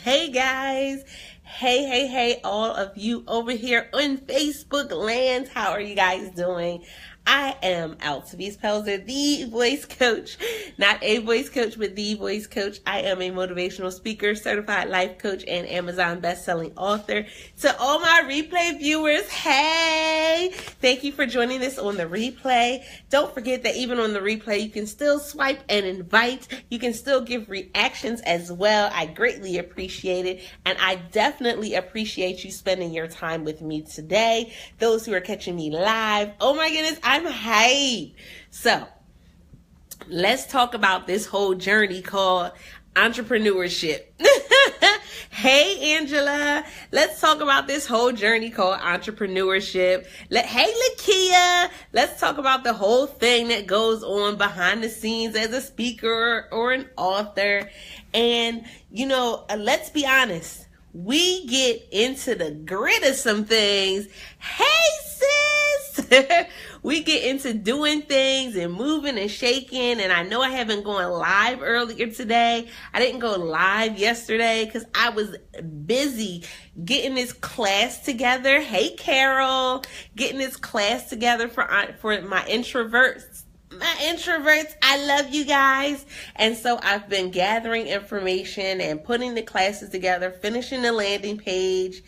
Hey guys. Hey, all of you over here on Facebook lands. How are you guys doing? I am Altavis Pelzer, the voice coach. Not a voice coach, but the voice coach. I am a motivational speaker, certified life coach, and Amazon best-selling author. To all my replay viewers, hey! Thank you for joining us on the replay. Don't forget that even on the replay, you can still swipe and invite. You can still give reactions as well. I greatly appreciate it. And I definitely appreciate you spending your time with me today. Those who are catching me live, oh my goodness, I'm hyped. So let's talk about this whole journey called entrepreneurship. Hey, Angela. Let's talk about this whole journey called entrepreneurship. Hey, Lakia. Let's talk about the whole thing that goes on behind the scenes as a speaker or an author. And, let's be honest. We get into the grit of some things. Hey, sis. We get into doing things and moving and shaking. And I know I haven't gone live earlier today. I didn't go live yesterday because I was busy getting this class together. Hey, Carol. Getting this class together for my introverts. I love you guys. And so I've been gathering information and putting the classes together, finishing the landing page,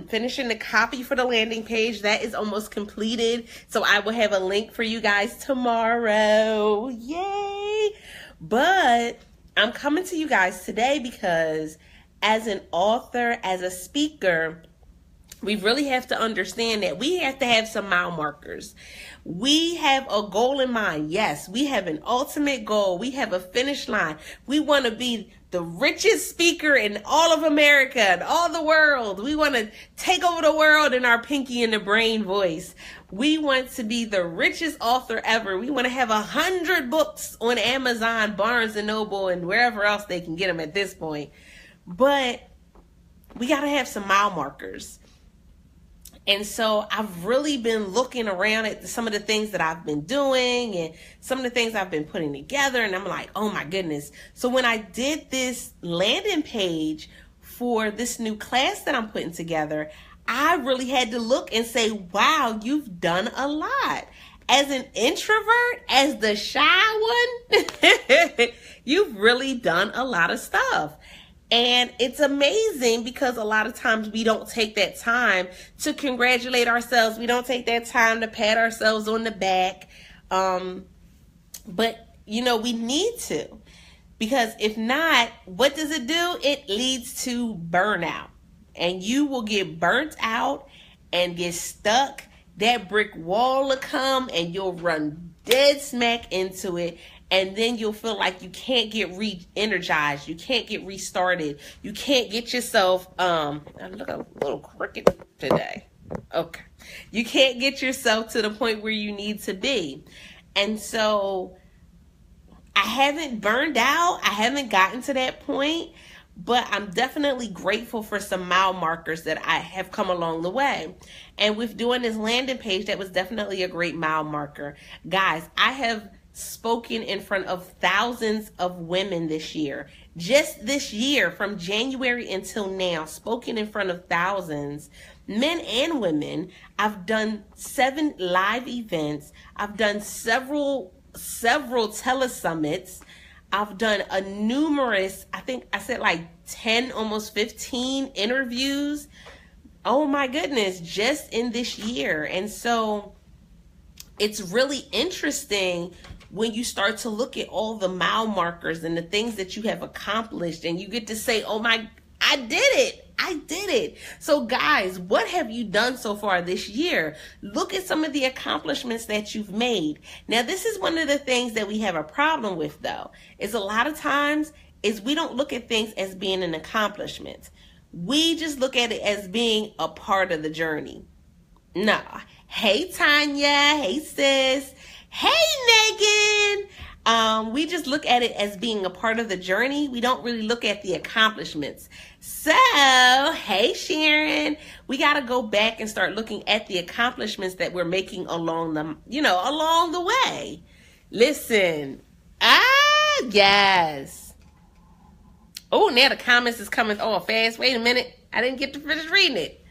finishing the copy for the landing page. That is almost completed. So I will have a link for you guys tomorrow. Yay! But I'm coming to you guys today because as an author, as a speaker, we really have to understand that we have to have some mile markers. We have a goal in mind. Yes, we have an ultimate goal. We have a finish line. We want to be the richest speaker in all of America and all the world. We want to take over the world in our Pinky and the Brain voice. We want to be the richest author ever. We want to have 100 books on Amazon, Barnes and Noble, and wherever else they can get them at this point. But we got to have some mile markers. And so I've really been looking around at some of the things that I've been doing and some of the things I've been putting together. And I'm like, oh my goodness. So when I did this landing page for this new class that I'm putting together, I really had to look and say, wow, you've done a lot. As an introvert, as the shy one, you've really done a lot of stuff. And it's amazing because a lot of times we don't take that time to congratulate ourselves. We don't take that time to pat ourselves on the back. But, we need to. Because if not, what does it do? It leads to burnout. And you will get burnt out and get stuck. That brick wall will come and you'll run dead smack into it. And then you'll feel like you can't get re-energized. You can't get restarted. You can't get yourself, I look a little crooked today. Okay. You can't get yourself to the point where you need to be. And so I haven't burned out. I haven't gotten to that point. But I'm definitely grateful for some mile markers that I have come along the way. And with doing this landing page, that was definitely a great mile marker. Guys, I have spoken in front of thousands of women this year. Just this year, from January until now, spoken in front of thousands, men and women. I've done 7 live events. I've done several telesummits. I've done numerous, I think I said like 10, almost 15 interviews. Oh my goodness, just in this year. And so it's really interesting when you start to look at all the mile markers and the things that you have accomplished, and you get to say, oh my, I did it. So guys, what have you done so far this year? Look at some of the accomplishments that you've made. Now, this is one of the things that we have a problem with, though, is a lot of times is we don't look at things as being an accomplishment. We just look at it as being a part of the journey. No. Hey, Tanya. Hey, sis. Hey, Megan. We just look at it as being a part of the journey. We don't really look at the accomplishments. So, hey, Sharon, we got to go back and start looking at the accomplishments that we're making along the way. Listen. Yes. Oh, now the comments is coming on fast. Wait a minute. I didn't get to finish reading it.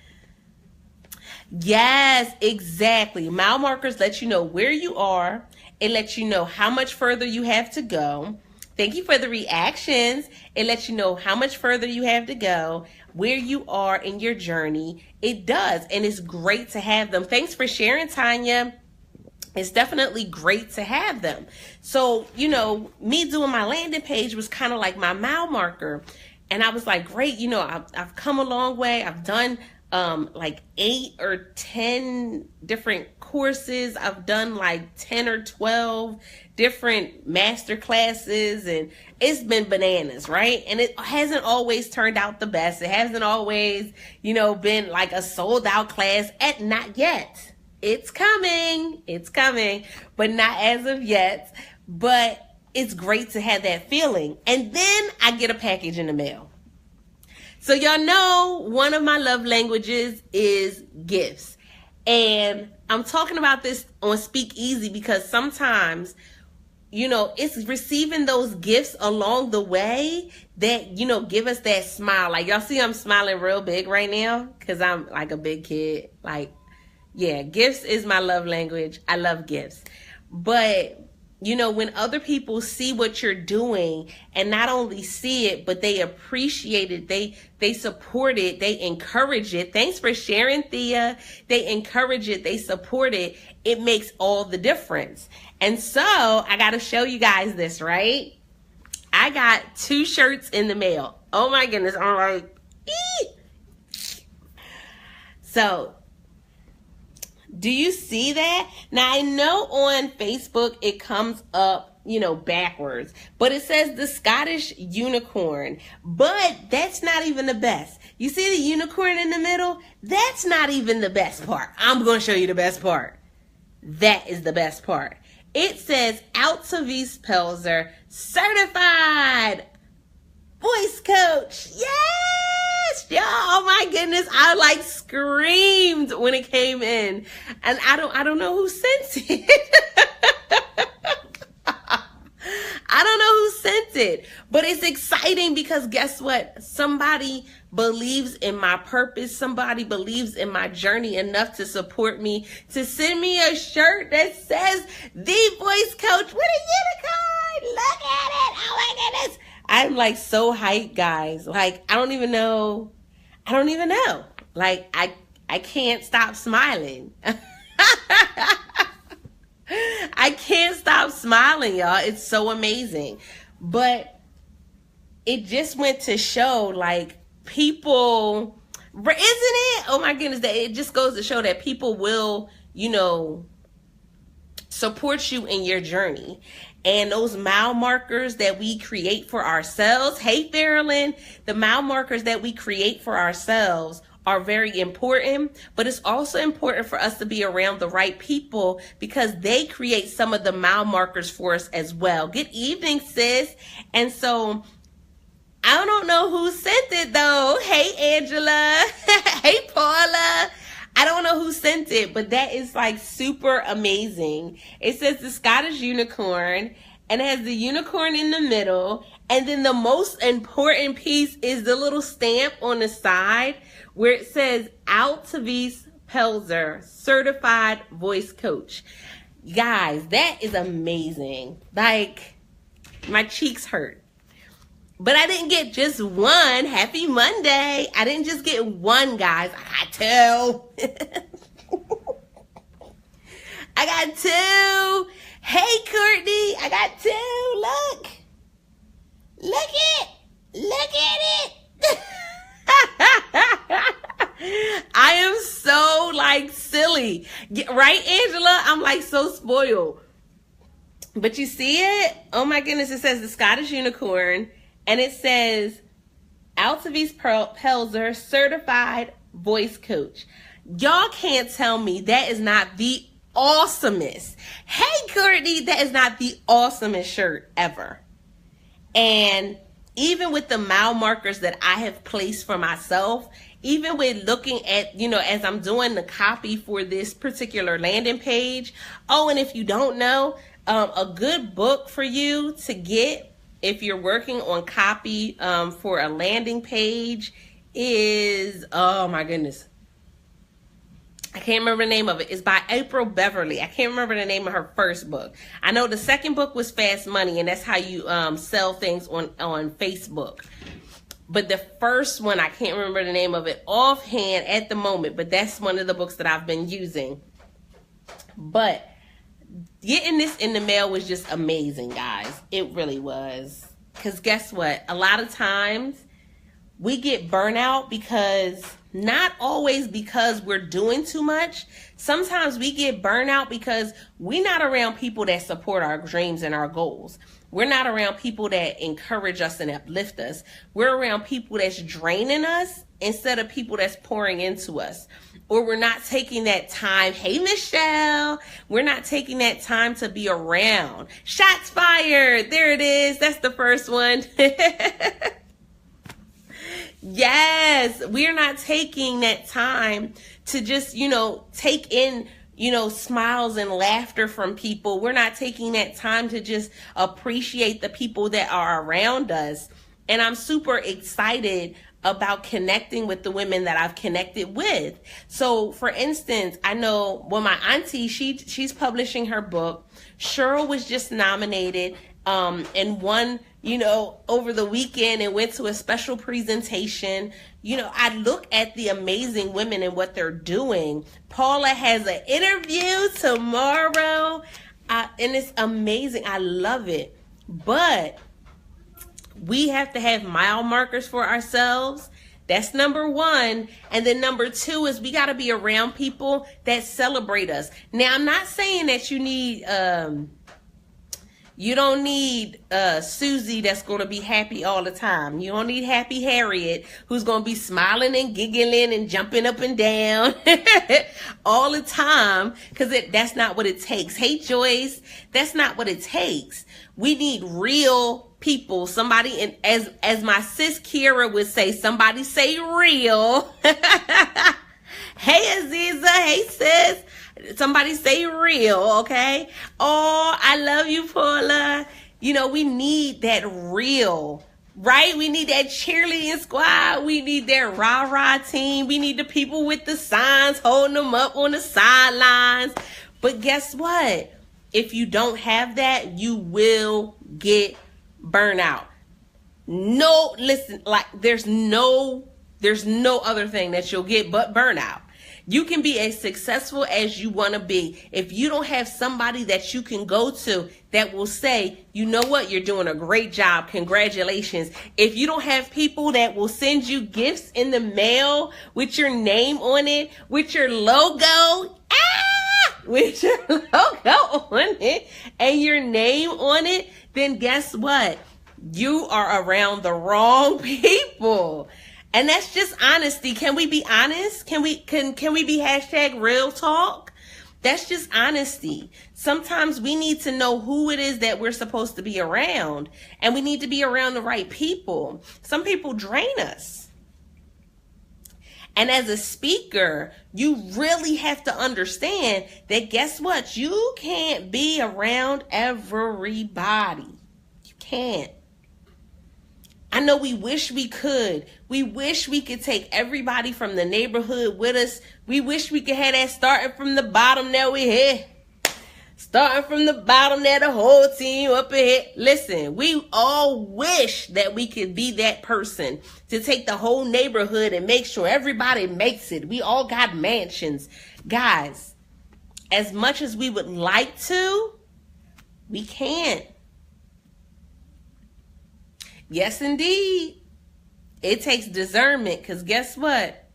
Yes, exactly. Mile markers let you know where you are. It lets you know how much further you have to go. Thank you for the reactions. It lets you know how much further you have to go, where you are in your journey. It does, and it's great to have them. Thanks for sharing, Tanya. It's definitely great to have them. So, you know, me doing my landing page was kind of like my mile marker. And I was like, great, you know, I've come a long way. I've done like 8 or 10 different courses. I've done like 10 or 12 different master classes, and it's been bananas, right? And it hasn't always turned out the best. It hasn't always, you know, been like a sold out class. Not yet. It's coming, but not as of yet. But it's great to have that feeling. And then I get a package in the mail. So y'all know one of my love languages is gifts. And I'm talking about this on Speak Easy because sometimes, you know, it's receiving those gifts along the way that, you know, give us that smile. Like, y'all see I'm smiling real big right now because I'm like a big kid. Like, yeah, gifts is my love language. I love gifts. But, you know, when other people see what you're doing and not only see it, but they appreciate it, they support it, they encourage it. Thanks for sharing, Thea. They encourage it, they support it. It makes all the difference. And so I got to show you guys this, right? I got 2 shirts in the mail. Oh my goodness. I'm like, eee! So, do you see that? Now, I know on Facebook it comes up, you know, backwards, but it says the Scottish unicorn, but that's not even the best. You see the unicorn in the middle? That's not even the best part. I'm going to show you the best part. That is the best part. It says Altavis Pelzer certified voice coach. Yes, y'all. Oh my goodness. I like screamed when it came in. And I don't know who sent it. I don't know who sent it, but it's exciting because guess what? Somebody believes in my purpose. Somebody believes in my journey enough to support me, to send me a shirt that says the voice coach with a unicorn. Look at it. Oh my goodness. I'm like so hyped, guys. Like, I don't even know. Like, I can't stop smiling. I can't stop smiling, y'all. It's so amazing. But it just went to show, like, people, isn't it? Oh my goodness, that it just goes to show that people will, you know, support you in your journey. And those mile markers that we create for ourselves, hey, Farrellyn, the mile markers that we create for ourselves are very important, but it's also important for us to be around the right people because they create some of the mile markers for us as well. Good evening, sis. And so I don't know who sent it though. Hey, Angela. Hey, Paula. I don't know who sent it, but that is like super amazing. It says the Scottish unicorn and it has the unicorn in the middle. And then the most important piece is the little stamp on the side where it says Altavis Pelzer, certified voice coach. Guys, that is amazing. Like, my cheeks hurt. But I didn't get just one. Happy Monday. I didn't just get one, guys. I got 2. I got 2. Hey, Courtney. I got 2. Look at it. I am so like silly. Right, Angela? I'm like so spoiled. But you see it? Oh my goodness. It says the Scottish unicorn. And it says Altavis Pelzer, certified voice coach. Y'all can't tell me that is not the awesomest. Hey, Courtney, that is not the awesomest shirt ever. And even with the mile markers that I have placed for myself, even with looking at, you know, as I'm doing the copy for this particular landing page. Oh, and if you don't know, a good book for you to get if you're working on copy for a landing page is, oh my goodness, I can't remember the name of it. It's by April Beverly. I can't remember the name of her first book. I know the second book was Fast Money, and that's how you sell things on Facebook. But the first one, I can't remember the name of it offhand at the moment, but that's one of the books that I've been using. But getting this in the mail was just amazing, guys. It really was. Because guess what? A lot of times we get burnout because, not always because we're doing too much. Sometimes we get burnout because we're not around people that support our dreams and our goals. We're not around people that encourage us and uplift us. We're around people that's draining us instead of people that's pouring into us. Or we're not taking that time. Hey, Michelle, we're not taking that time to be around. Shots fired. There it is. That's the first one. Yes, we're not taking that time to just, take in, smiles and laughter from people. We're not taking that time to just appreciate the people that are around us. And I'm super excited about connecting with the women that I've connected with. So for instance, I know my auntie, she's publishing her book. Cheryl was just nominated and won, over the weekend and went to a special presentation. I look at the amazing women and what they're doing. Paula has an interview tomorrow, and it's amazing. I love it. But we have to have mile markers for ourselves. That's number one. And then number two is we got to be around people that celebrate us. Now, I'm not saying that you don't need Susie that's going to be happy all the time. You don't need Happy Harriet who's going to be smiling and giggling and jumping up and down all the time, because that's not what it takes. Hey, Joyce, that's not what it takes. We need real people. Somebody, and as my sis Kira would say, somebody say real. Hey, Aziza. Hey, sis. Somebody say real, okay? Oh, I love you, Paula. We need that real, right? We need that cheerleading squad. We need that rah-rah team. We need the people with the signs holding them up on the sidelines. But guess what? If you don't have that, you will get burnout. No, listen, there's no other thing that you'll get but burnout. You can be as successful as you want to be. If you don't have somebody that you can go to that will say, you know what, you're doing a great job, congratulations. If you don't have people that will send you gifts in the mail with your name on it, with your logo, with your logo on it and your name on it, then guess what? You are around the wrong people. And that's just honesty. Can we be honest? Can we be #real talk? That's just honesty. Sometimes we need to know who it is that we're supposed to be around, and we need to be around the right people. Some people drain us. And as a speaker, you really have to understand that, guess what? You can't be around everybody. You can't. I know we wish we could. We wish we could take everybody from the neighborhood with us. We wish we could have that starting from the bottom that we here. Starting from the bottom there, the whole team up ahead. Listen, we all wish that we could be that person to take the whole neighborhood and make sure everybody makes it. We all got mansions. Guys, as much as we would like to, we can't. Yes, indeed. It takes discernment, because guess what?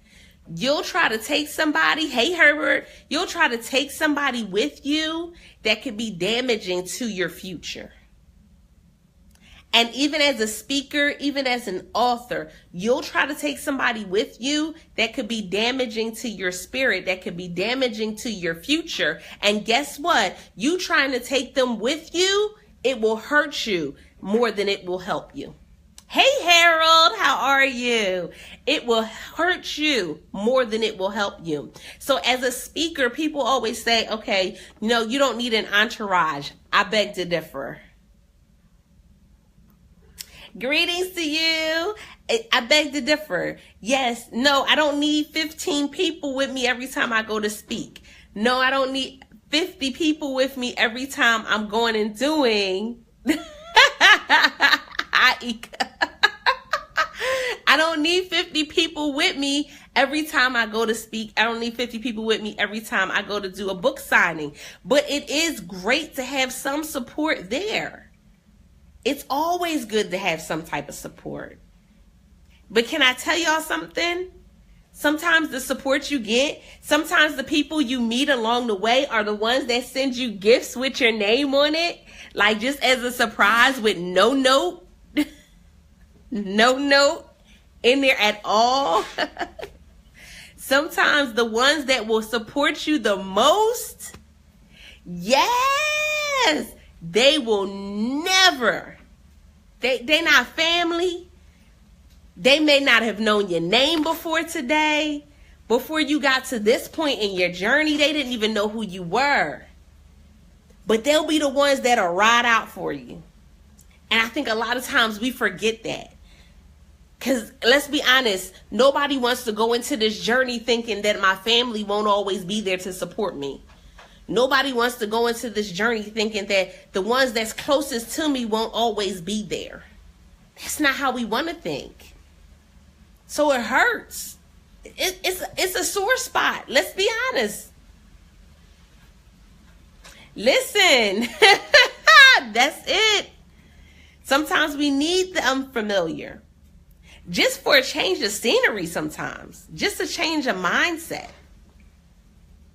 You'll try to take somebody, hey Herbert, you'll try to take somebody with you that could be damaging to your future. And even as a speaker, even as an author, you'll try to take somebody with you that could be damaging to your spirit, that could be damaging to your future. And guess what? You trying to take them with you, it will hurt you more than it will help you. Hey, Harold, how are you? It will hurt you more than it will help you. So as a speaker, people always say, okay, you don't need an entourage. I beg to differ. Greetings to you. I beg to differ. Yes, no, I don't need 15 people with me every time I go to speak. No, I don't need 50 people with me every time I'm going and doing. I don't need 50 people with me every time I go to speak. I don't need 50 people with me every time I go to do a book signing. But it is great to have some support there. It's always good to have some type of support. But can I tell y'all something? Sometimes the support you get, sometimes the people you meet along the way are the ones that send you gifts with your name on it. Like just as a surprise with no note. No note in there at all. Sometimes the ones that will support you the most, yes, they will never. They're not family. They may not have known your name before today. Before you got to this point in your journey, they didn't even know who you were. But they'll be the ones that'll ride out for you. And I think a lot of times we forget that. Because let's be honest, nobody wants to go into this journey thinking that my family won't always be there to support me. Nobody wants to go into this journey thinking that the ones that's closest to me won't always be there. That's not how we want to think. So it hurts. It's a sore spot. Let's be honest. Listen, that's it. Sometimes we need the unfamiliar. Just for a change of scenery sometimes. Just a change of mindset.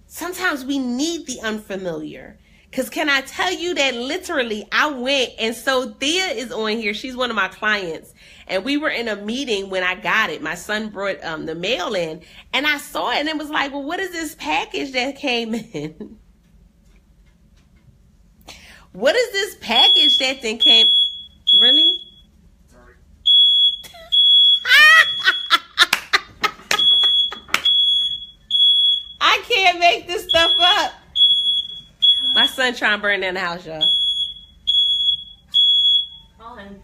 Sometimes we need the unfamiliar. Because can I tell you that literally I went, and so Thea is on here. She's one of my clients. And we were in a meeting when I got it. My son brought the mail in. And I saw it and it was like, well, what is this package that came in? What is this package that then came? Really? Sorry. I can't make this stuff up. My son trying to burn down the house, y'all. Call him.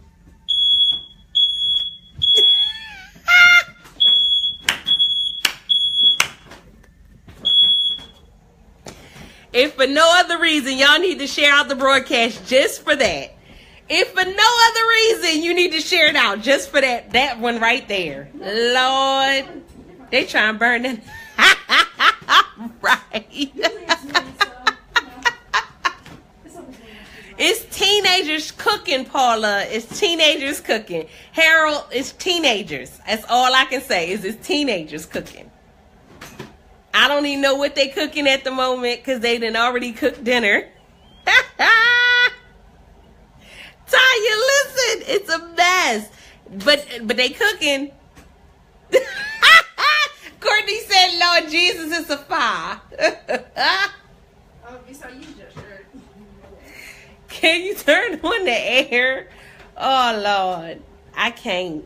If for no other reason, y'all need to share out the broadcast just for that. If for no other reason, you need to share it out just for that one right there. Lord, they trying to burn it. Right. It's teenagers cooking, Paula. It's teenagers cooking. Harold, it's teenagers. That's all I can say is it's teenagers cooking. I don't even know what they cooking at the moment because they done already cooked dinner. Tanya, listen, it's a mess. But they cooking. Courtney said, Lord Jesus, it's a fire. Oh, so you just heard. Can you turn on the air? Oh, Lord. I can't.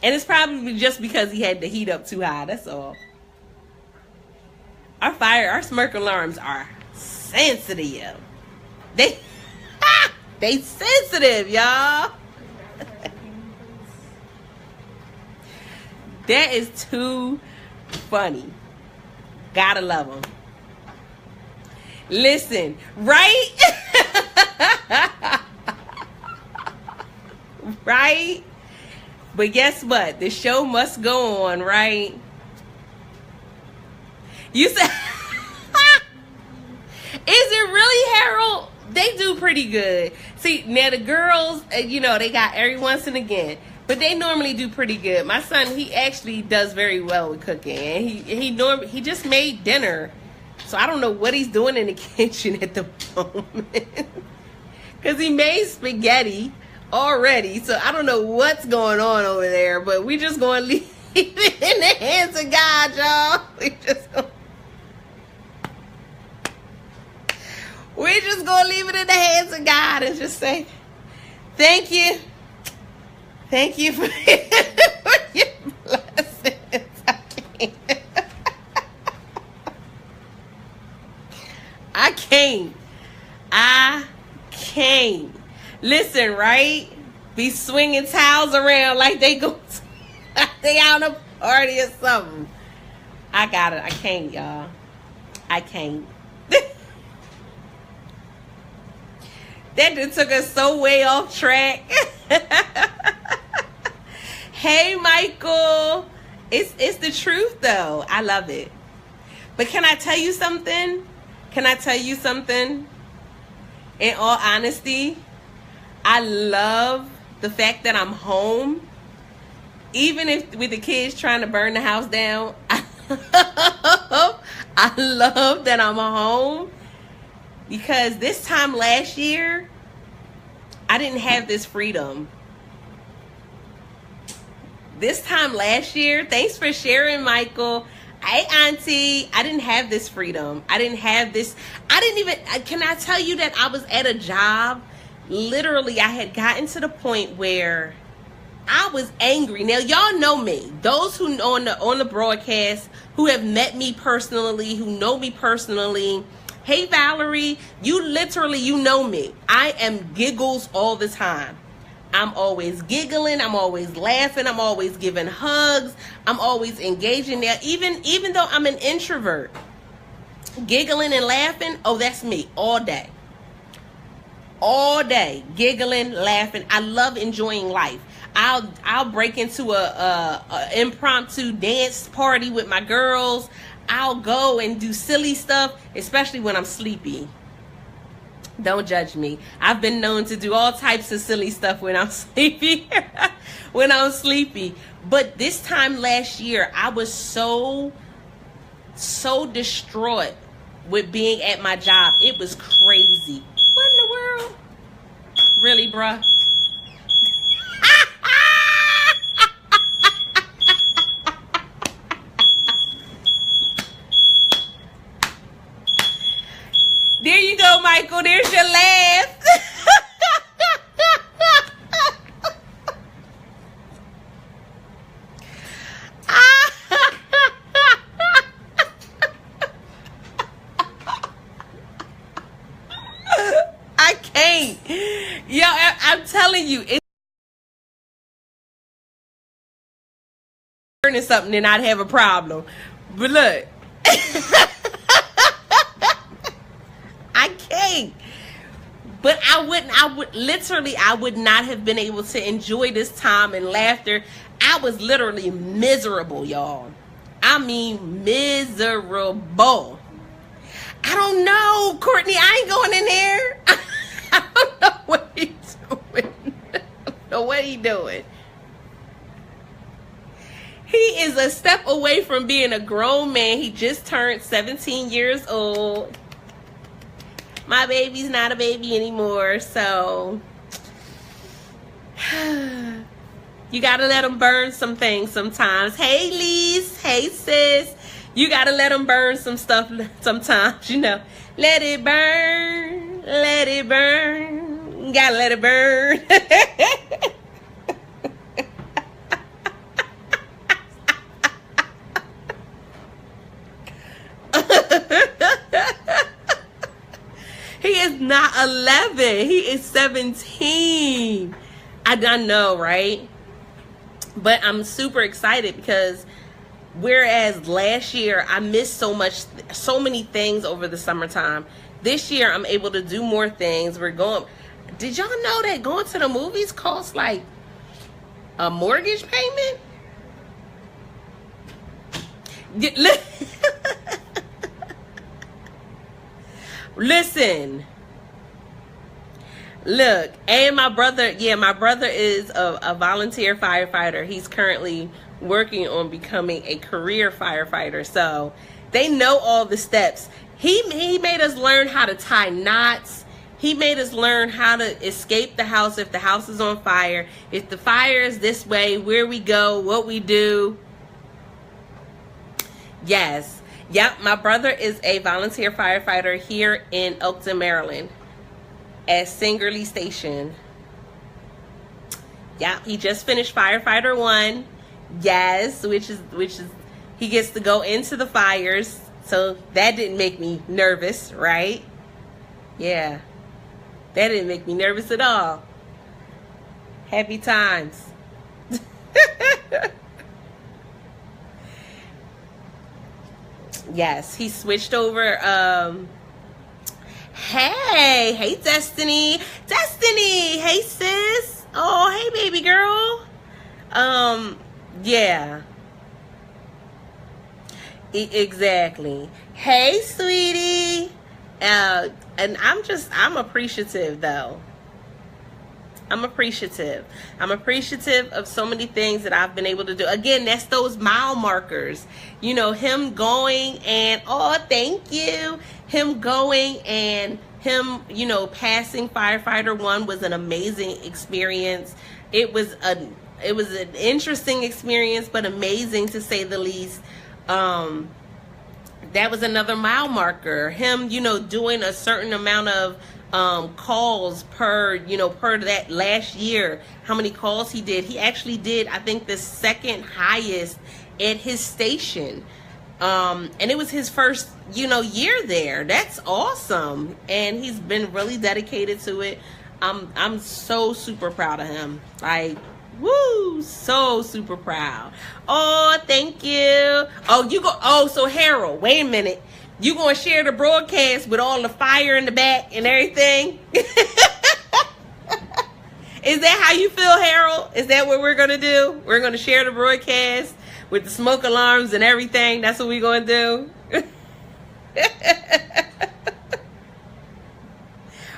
And it's probably just because he had the heat up too high. That's all. Our smoke alarms are sensitive. They sensitive, y'all. That is too funny. Gotta love them. Listen, right? Right? But guess what? The show must go on, right? You said, is it really, Harold? They do pretty good. See, now the girls, they got every once and again. But they normally do pretty good. My son, he actually does very well with cooking. And he just made dinner. So I don't know what he's doing in the kitchen at the moment. Because he made spaghetti already. So I don't know what's going on over there. But we just going to leave it in the hands of God, y'all. We're just going to leave it in the hands of God and just say, thank you. Thank you for your blessings. I can't. Listen, right? be swinging towels around like they go, they out on a party or something. I got it. I can't, y'all. I can't. That just took us so way off track. Hey, Michael. It's the truth, though. I love it. But can I tell you something? Can I tell you something? In all honesty, I love the fact that I'm home. Even if with the kids trying to burn the house down, I love that I'm home. Because this time last year, I didn't have this freedom. This time last year, thanks for sharing, Michael. Hey, Auntie, I didn't have this freedom. I didn't have this. I didn't even, can I tell you that I was at a job? Literally, I had gotten to the point where I was angry. Now, y'all know me. Those who know on the broadcast, who have met me personally, who know me personally. Hey, Valerie, you know me. I am giggles all the time. I'm always giggling. I'm always laughing. I'm always giving hugs. I'm always engaging there. Even though I'm an introvert, giggling and laughing, oh, that's me all day. All day, giggling, laughing. I love enjoying life. I'll break into a impromptu dance party with my girls. I'll go and do silly stuff, especially when I'm sleepy. Don't judge me. I've been known to do all types of silly stuff when I'm sleepy. When I'm sleepy. But this time last year, I was so distraught with being at my job. It was crazy. What in the world? Really, bruh? There you go, Michael. There's your laugh. I can't. Yo, I'm telling you, it's learning something and I'd have a problem. But look. But I would not have been able to enjoy this time and laughter. I was literally miserable, y'all. I mean, miserable. I don't know, Courtney. I ain't going in there. I don't know what he's doing. I don't know what he's doing. He is a step away from being a grown man. He just turned 17 years old. My baby's not a baby anymore, so you gotta let him burn some things sometimes. Hey, Lise. Hey, sis. You gotta let him burn some stuff sometimes, you know. Let it burn. Let it burn. You gotta let it burn. He is not 11. He is 17. I don't know, right? But I'm super excited because whereas last year I missed so many things over the summertime, this year I'm able to do more things. Did y'all know that going to the movies costs like a mortgage payment? Listen, look, and my brother is a volunteer firefighter. He's currently working on becoming a career firefighter. So they know all the steps. He made us learn how to tie knots. He made us learn how to escape the house if the house is on fire. If the fire is this way, where we go, what we do. Yes. Yep, my brother is a volunteer firefighter here in Oakton, Maryland at Singerly Station. Yep, he just finished firefighter 1. Yes, which is he gets to go into the fires. So that didn't make me nervous, right? Yeah. That didn't make me nervous at all. Happy times. Yes, he switched over. Hey Destiny. Hey sis. Oh, hey baby girl. Yeah. Exactly. Hey sweetie. And I'm appreciative though. I'm appreciative of so many things that I've been able to do. Again, that's those mile markers. You know, him going and, oh, thank you. Him going and him, you know, passing firefighter 1 was an amazing experience. It was an interesting experience, but amazing to say the least. That was another mile marker. Him, you know, doing a certain amount of calls per that last year, how many calls he did. He actually did, I think, the second highest at his station. And it was his first, year there. That's awesome. And he's been really dedicated to it. I'm so super proud of him. Like, woo, so super proud. Oh, thank you. So Harold, wait a minute. You gonna share the broadcast with all the fire in the back and everything? Is that how you feel, Harold? Is that what we're gonna do? We're gonna share the broadcast with the smoke alarms and everything. That's what we're gonna do.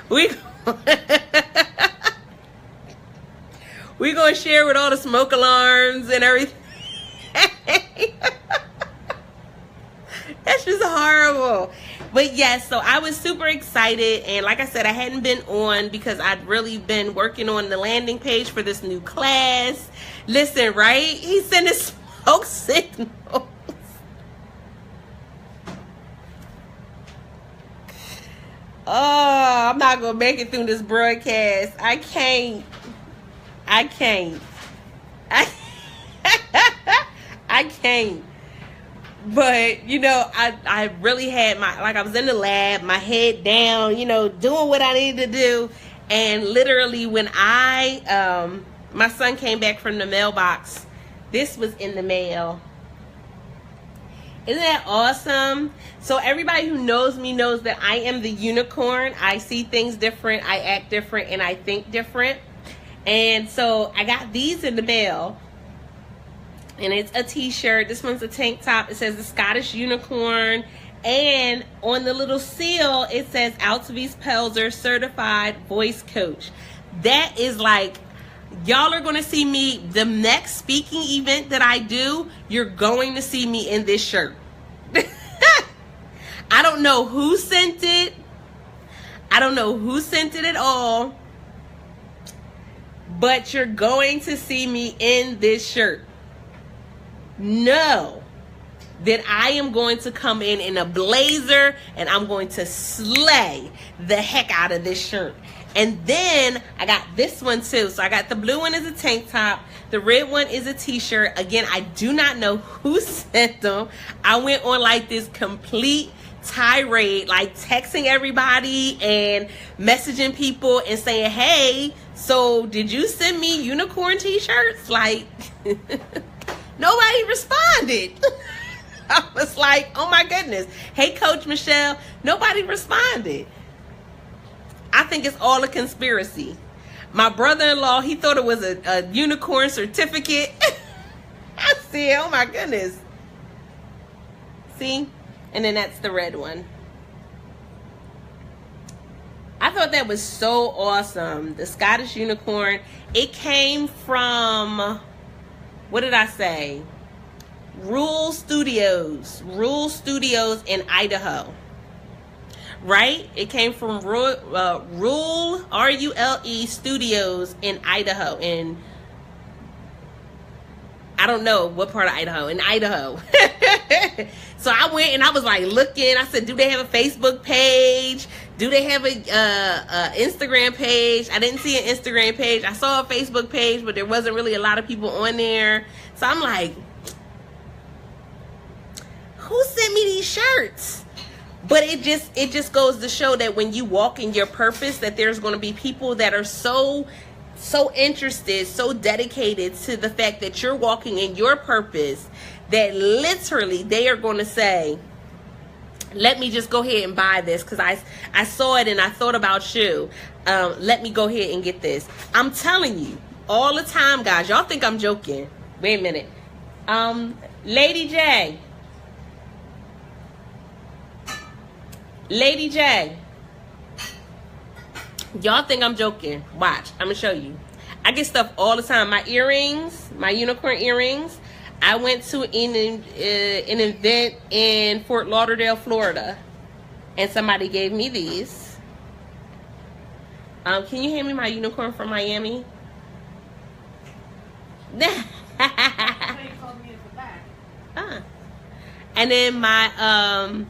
We're gonna share with all the smoke alarms and everything. That's just horrible. But yes, so I was super excited. And like I said, I hadn't been on because I'd really been working on the landing page for this new class. Listen, right? He's sending smoke signals. Oh, I'm not going to make it through this broadcast. I can't. I can't. But, I really had I was in the lab, my head down, doing what I needed to do. And literally when my son came back from the mailbox, this was in the mail. Isn't that awesome? So everybody who knows me knows that I am the unicorn. I see things different, I act different, and I think different. And so I got these in the mail. And it's a t-shirt. This one's a tank top. It says the Scottish Unicorn. And on the little seal, it says Altavis Pelzer Certified Voice Coach. That is like, y'all are going to see me, the next speaking event that I do, you're going to see me in this shirt. I don't know who sent it. I don't know who sent it at all. But you're going to see me in this shirt. Know that I am going to come in a blazer and I'm going to slay the heck out of this shirt. And then I got this one too. So I got the blue one is a tank top. The red one is a t-shirt. Again, I do not know who sent them. I went on like this complete tirade, like texting everybody and messaging people and saying, hey, so did you send me unicorn t-shirts? Like... Nobody responded. I was like, oh my goodness. Hey, Coach Michelle. Nobody responded. I think it's all a conspiracy. My brother-in-law, he thought it was a unicorn certificate. I said, oh my goodness. See? And then that's the red one. I thought that was so awesome. The Scottish Unicorn. It came from... what did I say? Rule Studios in Idaho. Right? It came from Rule, R-U-L-E Studios in Idaho. In, I don't know what part of Idaho. In Idaho. So I went and I was like looking. I said, do they have a Facebook page? Do they have a Instagram page? I didn't see an Instagram page. I saw a Facebook page, but there wasn't really a lot of people on there. So I'm like, who sent me these shirts? But it just goes to show that when you walk in your purpose, that there's going to be people that are so so interested, so dedicated to the fact that you're walking in your purpose, that literally they are going to say, let me just go ahead and buy this because I saw it and I thought about you. Let me go ahead and get this. I'm telling you, all the time, guys. Y'all think I'm joking. Wait a minute. Lady J. Lady J. Y'all think I'm joking. Watch. I'm going to show you. I get stuff all the time. My earrings, my unicorn earrings. I went to an event in Fort Lauderdale, Florida. And somebody gave me these. Can you hand me my unicorn from Miami? And then my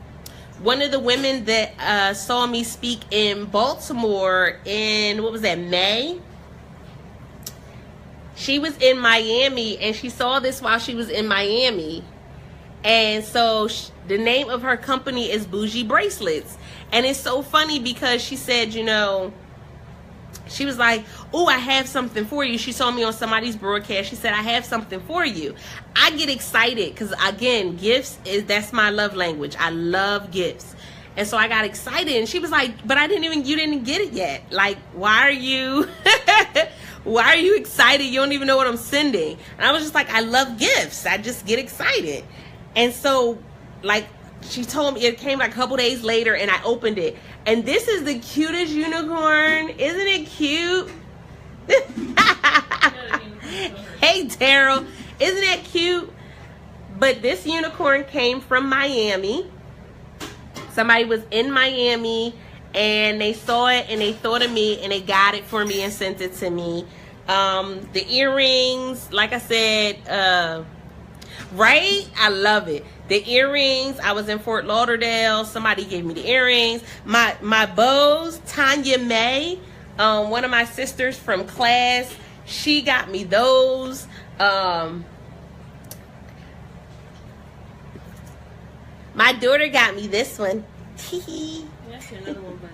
one of the women that saw me speak in Baltimore in, what was that, May? She was in Miami and she saw this while she was in Miami. And so the name of her company is Bougie Bracelets. And it's so funny because she said, you know, she was like, oh, I have something for you. She saw me on somebody's broadcast. She said, I have something for you. I get excited because, again, that's my love language. I love gifts. And so I got excited. And she was like, but you didn't get it yet. Like, why are you excited? You don't even know what I'm sending. And I was just like, I love gifts. I just get excited. And so, like, she told me, it came like a couple days later and I opened it. And this is the cutest unicorn. Isn't it cute? Hey, Daryl. Isn't that cute? But this unicorn came from Miami. Somebody was in Miami and they saw it and they thought of me and they got it for me and sent it to me. The earrings, like I said, right? I love it. The earrings, I was in Fort Lauderdale. Somebody gave me the earrings. My bows, Tanya May, one of my sisters from class, she got me those. My daughter got me this one. That's another one, but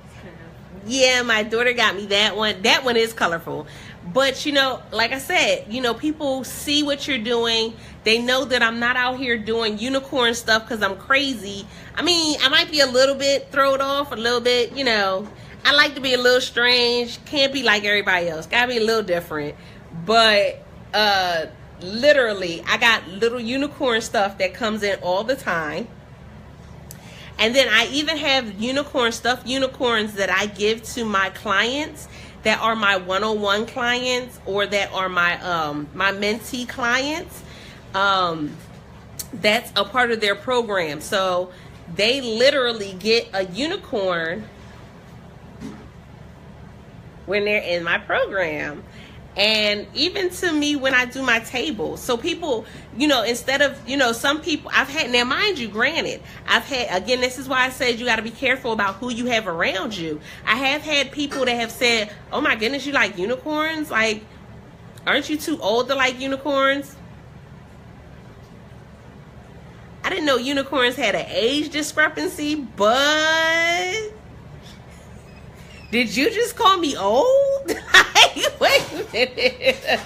it's kind of... Yeah, my daughter got me that one. That one is colorful. But, you know, like I said, you know, people see what you're doing. They know that I'm not out here doing unicorn stuff because I'm crazy. I mean, I might be a little bit thrown off, a little bit, you know. I like to be a little strange. Can't be like everybody else. Gotta be a little different. But, literally, I got little unicorn stuff that comes in all the time. And then I even have stuffed unicorns that I give to my clients that are my one-on-one clients or that are my my mentee clients. That's a part of their program. So they literally get a unicorn when they're in my program. And even to me when I do my table. So people, you know, instead of, you know, some people I've had, now mind you, granted, I've had, again, this is why I said you got to be careful about who you have around you. I have had people that have said, oh my goodness, you like unicorns? Like, aren't you too old to like unicorns? I didn't know unicorns had an age discrepancy, but did you just call me old? Like, wait a minute.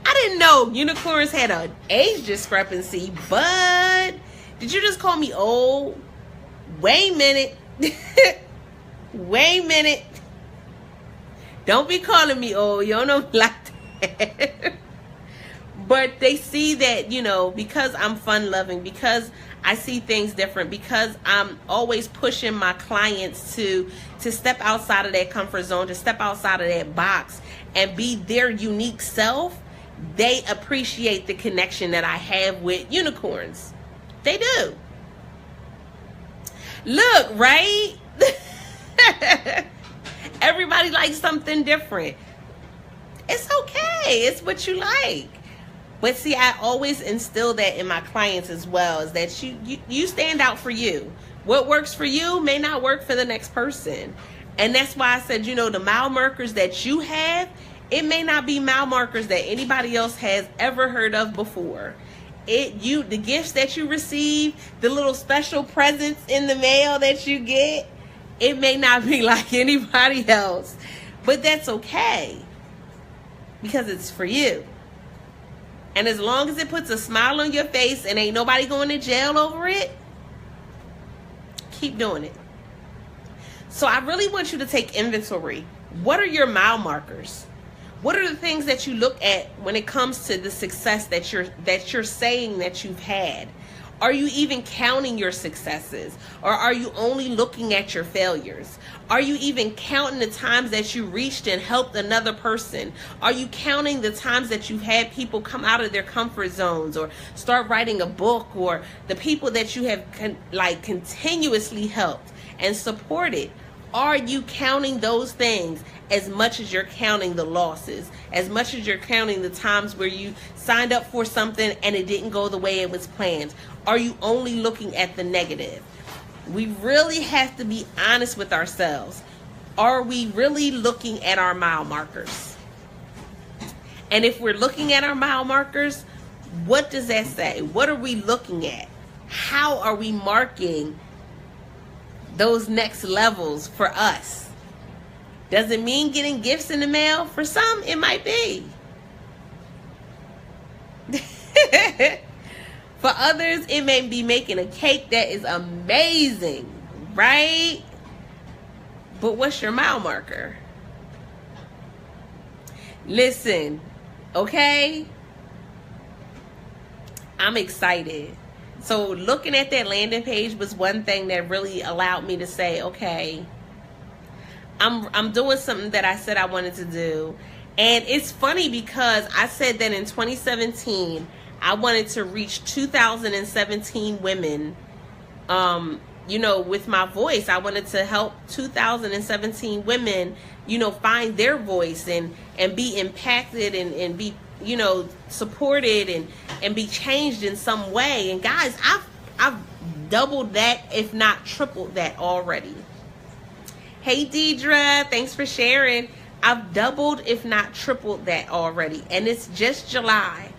I didn't know unicorns had an age discrepancy, but did you just call me old? Wait a minute. Wait a minute. Don't be calling me old. You don't know me like that. But they see that, you know, because I'm fun loving, because I see things different, because I'm always pushing my clients to step outside of that comfort zone, to step outside of that box and be their unique self. They appreciate the connection that I have with unicorns. They do. Look, right? Everybody likes something different. It's okay. It's what you like. But see, I always instill that in my clients as well, is that you stand out for you. What works for you may not work for the next person. And that's why I said, you know, the mile markers that you have, it may not be mile markers that anybody else has ever heard of before. The gifts that you receive, the little special presents in the mail that you get, it may not be like anybody else. But that's okay, because it's for you. And as long as it puts a smile on your face and ain't nobody going to jail over it, keep doing it. So I really want you to take inventory. What are your mile markers? What are the things that you look at when it comes to the success that you're saying that you've had? Are you even counting your successes? Or are you only looking at your failures? Are you even counting the times that you reached and helped another person? Are you counting the times that you've had people come out of their comfort zones or start writing a book, or the people that you have continuously helped and supported? Are you counting those things as much as you're counting the losses, as much as you're counting the times where you signed up for something and it didn't go the way it was planned? Are you only looking at the negative? We really have to be honest with ourselves. Are we really looking at our mile markers? And if we're looking at our mile markers, what does that say? What are we looking at? How are we marking those next levels for us? Does it mean getting gifts in the mail? For some, it might be. For others, it may be making a cake that is amazing, right? But what's your mile marker? Listen, okay? I'm excited. So looking at that landing page was one thing that really allowed me to say, okay, I'm doing something that I said I wanted to do. And it's funny because I said that in 2017, I wanted to reach 2017 women, with my voice. I wanted to help 2017 women, find their voice and be impacted and be, supported and be changed in some way. And guys, I've doubled that, if not tripled that already. Hey Deidre, thanks for sharing. I've doubled, if not tripled that already. And it's just July.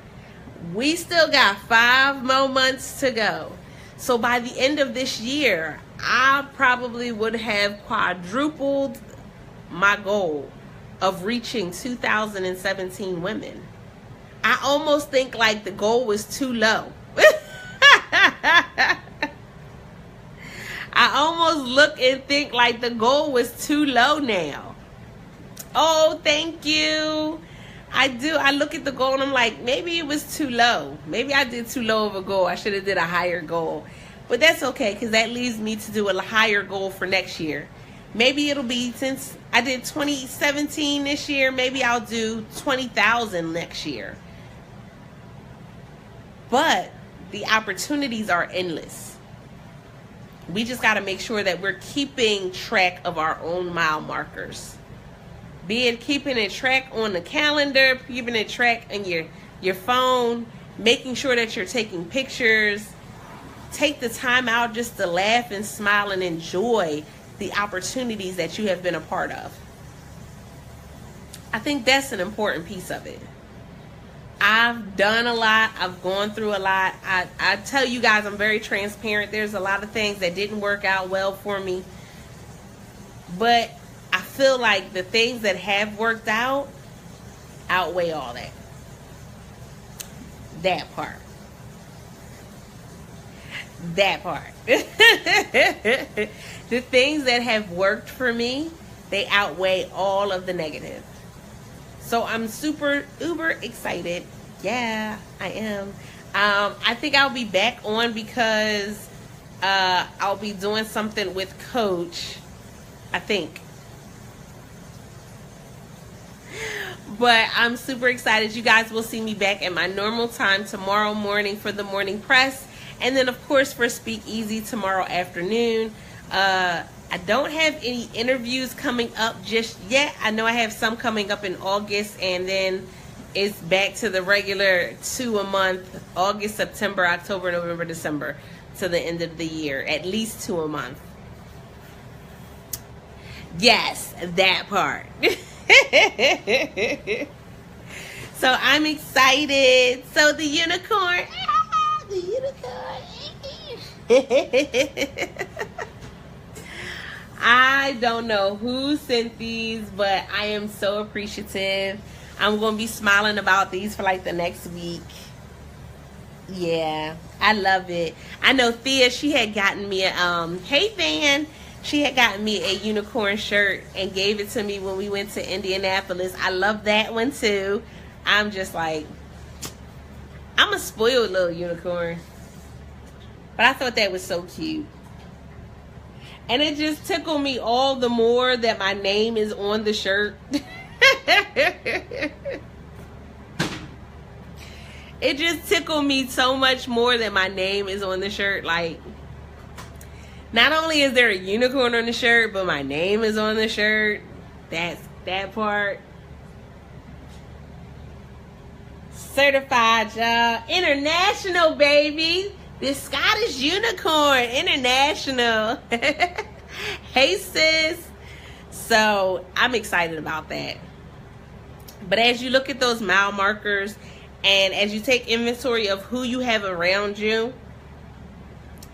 We still got 5 more months to go. So by the end of this year, I probably would have quadrupled my goal of reaching 2017 women. I almost think like the goal was too low. I almost look and think like the goal was too low now. Oh, thank you. I do. I look at the goal and I'm like, maybe it was too low. Maybe I did too low of a goal. I should have did a higher goal. But that's okay, because that leaves me to do a higher goal for next year. Maybe it'll be, since I did 2017 this year, maybe I'll do 20,000 next year. But the opportunities are endless. We just got to make sure that we're keeping track of our own mile markers. Be it keeping a track on the calendar, keeping a track on your phone, making sure that you're taking pictures. Take the time out just to laugh and smile and enjoy the opportunities that you have been a part of. I think that's an important piece of it. I've done a lot. I've gone through a lot. I tell you guys, I'm very transparent. There's a lot of things that didn't work out well for me. But I feel like the things that have worked out outweigh all that. That part. That part. The things that have worked for me, they outweigh all of the negative. So I'm super uber excited. Yeah, I am. I think I'll be back on because I'll be doing something with Coach, I think. But I'm super excited. You guys will see me back at my normal time tomorrow morning for the morning press. And then, of course, for Speak Easy tomorrow afternoon. I don't have any interviews coming up just yet. I know I have some coming up in August, and then it's back to the regular 2 a month, August, September, October, November, December, to the end of the year. At least 2 a month. Yes, that part. So I'm excited. So the unicorn. The unicorn. I don't know who sent these, but I am so appreciative. I'm going to be smiling about these for like the next week. Yeah, I love it. I know Thea, she had gotten me a, hey fan, she had gotten me a unicorn shirt and gave it to me when we went to Indianapolis. I love that one too. I'm just like, I'm a spoiled little unicorn. But I thought that was so cute. And it just tickled me all the more that my name is on the shirt. It just tickled me so much more that my name is on the shirt. Like, not only is there a unicorn on the shirt, but my name is on the shirt. That's that part. Certified, y'all. International, baby. This Scottish unicorn. International. Hey, sis. So, I'm excited about that. But as you look at those mile markers, and as you take inventory of who you have around you,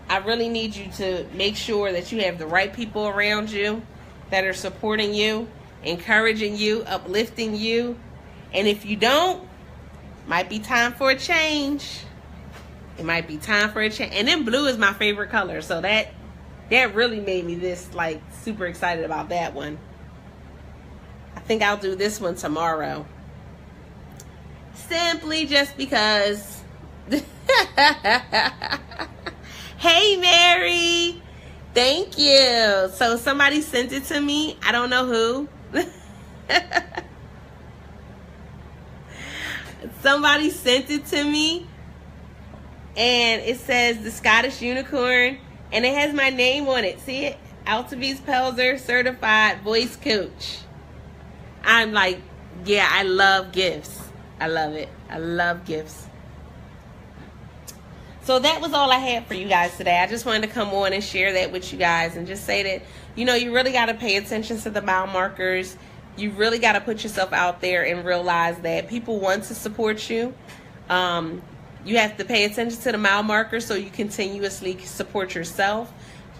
I really need you to make sure that you have the right people around you that are supporting you, encouraging you, uplifting you. And if you don't, might be time for a change. It might be time for a change. And then blue is my favorite color. So that really made me this like super excited about that one. I think I'll do this one tomorrow. Simply just because. Hey, Mary. Thank you. So somebody sent it to me. I don't know who. Somebody sent it to me. And it says the Scottish unicorn. And it has my name on it. See it? Altavice Pelzer, certified voice coach. I'm like, yeah, I love gifts. I love it. I love gifts. So that was all I had for you guys today. I just wanted to come on and share that with you guys and just say that, you know, you really got to pay attention to the mile markers. You really got to put yourself out there and realize that people want to support you. You have to pay attention to the mile markers so you continuously support yourself.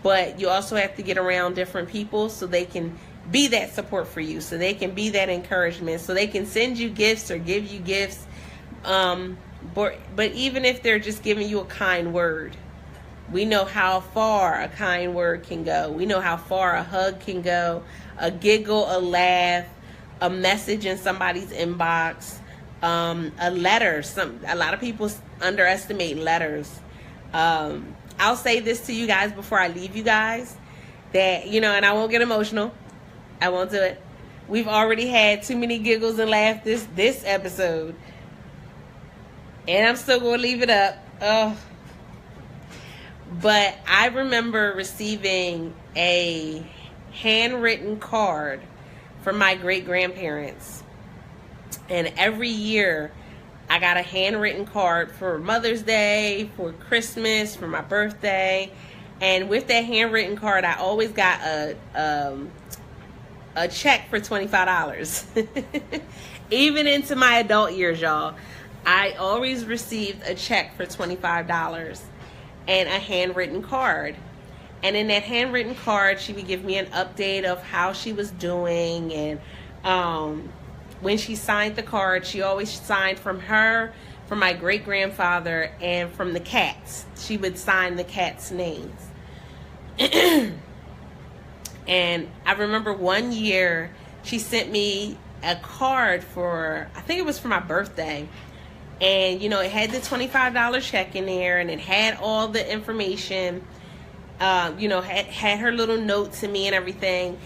But you also have to get around different people so they can be that support for you, so they can be that encouragement, so they can send you gifts or give you gifts. But even if they're just giving you a kind word, we know how far a kind word can go. We know how far a hug can go, a giggle, a laugh, a message in somebody's inbox, a letter. A lot of people underestimate letters. I'll say this to you guys before I leave you guys, that, you know, and I won't get emotional. I won't do it. We've already had too many giggles and laughs this episode. And I'm still going to leave it up. Oh. But I remember receiving a handwritten card from my great-grandparents. And every year I got a handwritten card for Mother's Day, for Christmas, for my birthday. And with that handwritten card, I always got a check for $25. Even into my adult years, y'all, I always received a check for $25 and a handwritten card. And in that handwritten card, she would give me an update of how she was doing. And when she signed the card, she always signed from her, from my great-grandfather, and from the cats. She would sign the cats' names. And I remember one year she sent me a card for, I think it was for my birthday. And, you know, it had the $25 check in there, and it had all the information, you know, had her little note to me and everything.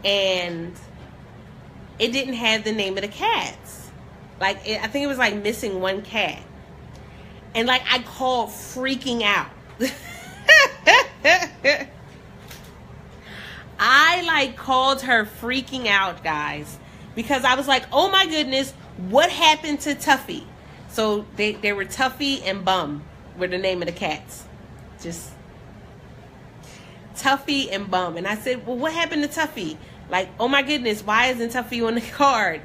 And it didn't have the name of the cats. Like, I think it was like missing one cat. And like, I called freaking out. I like called her freaking out, guys, because I was like, oh my goodness, what happened to Tuffy? So they were Tuffy and Bum were the name of the cats. Just Tuffy and Bum. And I said, well, what happened to Tuffy? Like, oh my goodness, why isn't Tuffy on the card?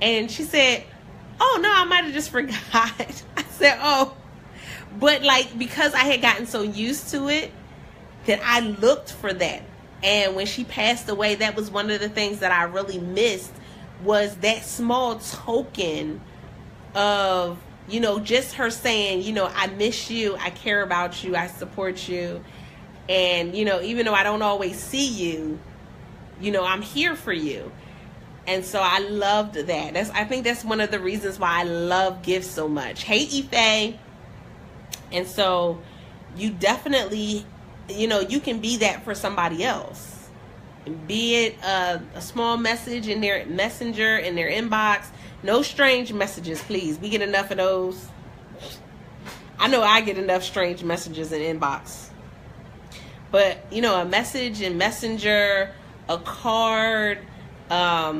And she said, oh no, I might have just forgot. I said, oh. But like, because I had gotten so used to it that I looked for that. And when she passed away, that was one of the things that I really missed, was that small token of, you know, just her saying, you know, I miss you, I care about you, I support you. And, you know, even though I don't always see you, you know, I'm here for you. And so I loved that. I think that's one of the reasons why I love gifts so much. Hey, Ife. And so you definitely, you know, you can be that for somebody else. Be it a small message in their messenger, in their inbox. No strange messages, please. We get enough of those. I know I get enough strange messages in inbox. But, you know, a message in messenger, a card. My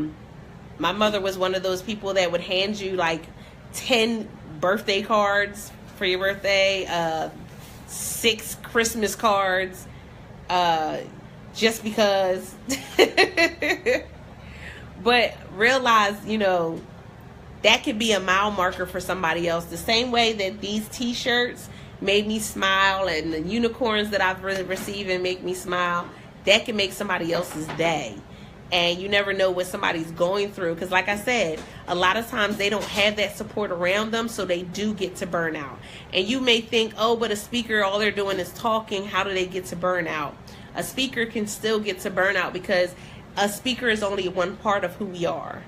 mother was one of those people that would hand you like 10 birthday cards for your birthday, 6 Christmas cards, just because. But realize, you know, that could be a mile marker for somebody else. The same way that these t-shirts made me smile, and the unicorns that I've received and make me smile, that can make somebody else's day. And you never know what somebody's going through, because like I said, a lot of times they don't have that support around them, so they do get to burnout. And you may think, oh, but a speaker, all they're doing is talking, how do they get to burnout? A speaker can still get to burnout, because a speaker is only one part of who we are.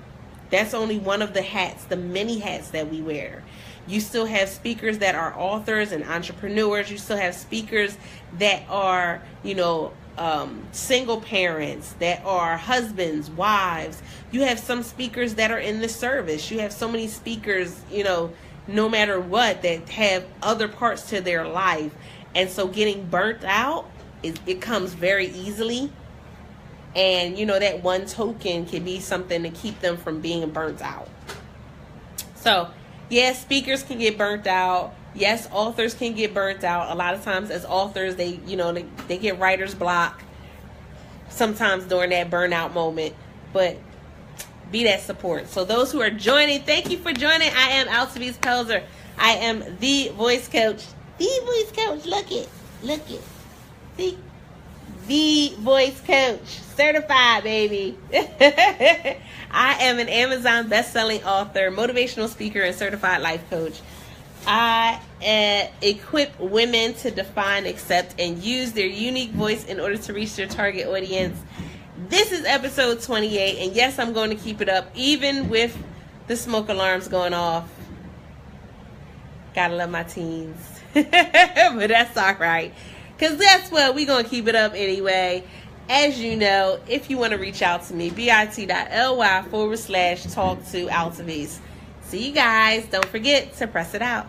That's only one of the hats, the many hats that we wear. You still have speakers that are authors and entrepreneurs. You still have speakers that are, you know, single parents, that are husbands, wives. You have some speakers that are in the service. You have so many speakers, you know, no matter what, that have other parts to their life. And so getting burnt out, it comes very easily. And, you know, that one token can be something to keep them from being burnt out. So, yes, speakers can get burnt out. Yes, authors can get burnt out. A lot of times as authors, they get writer's block sometimes during that burnout moment. But be that support. So those who are joining, thank you for joining. I am Altavice Pelzer. I am the voice coach. The voice coach. Look it. See? The voice coach. Certified, baby. I am an Amazon best-selling author, motivational speaker, and certified life coach. I equip women to define, accept, and use their unique voice in order to reach their target audience. This is episode 28, and yes, I'm going to keep it up, even with the smoke alarms going off. Gotta love my teens. But that's all right. Because that's what, we're going to keep it up anyway. As you know, if you want to reach out to me, bit.ly/talk to Altavice. See you guys. Don't forget to press it out.